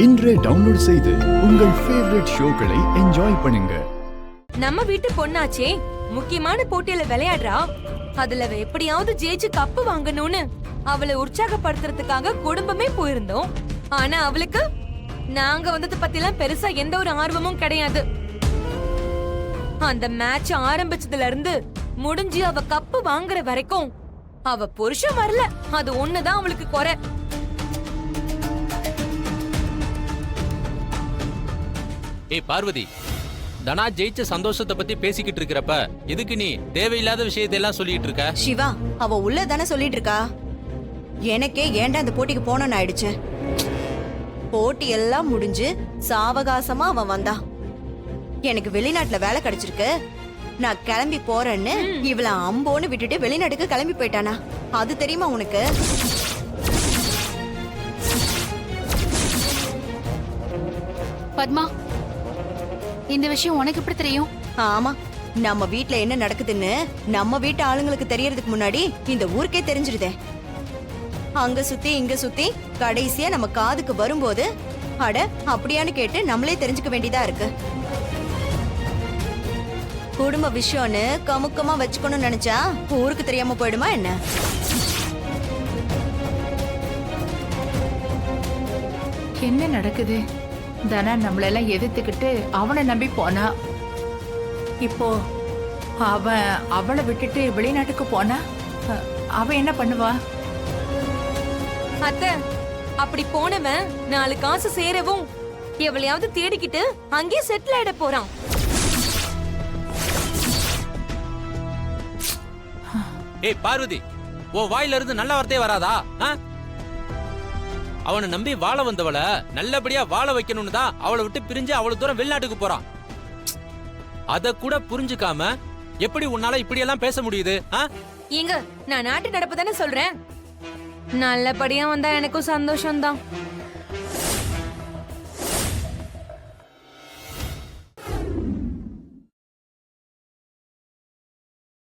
இன்றே டவுன்லோட் செய்து உங்கள் ஃபேவரட் ஷோக்களை என்ஜாய் பண்ணுங்க. நம்ம வீட்டு பொண்ணாச்சே, முக்கியமான போட்டியில விளையாடுறா. அதுல எப்படியாவது ஜெயிச்சு கப்பு வாங்கணும்னு அவளை உற்சாகப்படுத்துறதுக்காக குடும்பமே போயிருந்தோம். ஆனா அவளுக்கு நாங்க வந்தது பத்திலாம் பெருசா எந்த ஒரு ஆர்வமும் கிடையாது. அந்த மேட்ச் ஆரம்பிச்சதுல இருந்து முடிஞ்சு அவ கப்பு வாங்குற வரைக்கும் அவ புருஷன் வரல. அது ஒண்ணுதான் அவளுக்கு குறை. ஏய் பார்வதி, தனா ஜெயிச்ச சந்தோஷத்தை பத்தி பேசிக்கிட்டு இருக்கிறப்ப எதுக்கு நீ தேவையில்லாத விஷயத்தை எல்லாம் சொல்லிட்டு இருக்க? சிவா, அவ உள்ள தானே சொல்லிட்டு இருக்கா. எனக்கே ஏன்டா அந்த போட்டிக்கு போனோன்னு ஆயிடுச்சு. போட்டி எல்லாம் முடிஞ்சு சாவகாசமா அவன் வந்தா. எனக்கு வெளிநாட்டுல வேலை கிடைச்சிருக்கு, நான் கிளம்பி போறேன்னு இவள அம்போன்னு விட்டுட்டு வெளிநாட்டுக்கு கிளம்பி போயிட்டானா? அது தெரியுமா உனக்கு? பத்மா, இந்த விஷயம் உனக்கு எப்படி தெரியும்? ஆமா, நம்ம வீட்ல என்ன நடக்குதுன்னு நம்ம வீட்டு ஆளுங்களுக்கு தெரியறதுக்கு முன்னாடி இந்த ஊருக்கே தெரிஞ்சிருதே. அங்க சுத்தி இங்க சுத்தி கடைசியா நம்ம காதுக்கு வரும்போது அட அப்படியான்னு கேட்டு நம்மளே தெரிஞ்சுக்க வேண்டியதா இருக்கு. குடும்ப விஷயம்னு கமுக்கமா வச்சுக்கணும்னு நினைச்சா ஊருக்கு தெரியாம போயிடுமா என்ன? என்ன நடக்குது? தனா நம்மளெல்லாம் எதிர்த்துக்கிட்டு அவனை நம்பி போனா. இப்போ அவளை விட்டுட்டு வெளிநாட்டுக்கு போனா அவ என்ன பண்ணுவா? அத்தை, அப்படி போனவன் 4 காசு சேரவும் எவளையாவது தேடிக்கிட்டு அங்கேயே செட்டில் ஆயிட போறான். ஏய் பார்வதி, ஓ வாயில இருந்து நல்ல வார்த்தையே வராதா? அவனை நம்பி வாழ வந்தவள நல்லபடியா வாழ வைக்கணும்னு தான் அவளை விட்டு பிரிஞ்சு அவ்வளவு தூரம் வெளிநாட்டுக்கு போறான். அத கூட புரிஞ்சுக்காம எப்படி உன்னால இப்படி எல்லாம் பேச முடியுது? ஏங்க, நான் நாட்டு நடப்பு தானே சொல்றேன். நல்லபடியா வந்தா எனக்கும் சந்தோஷம் தான்.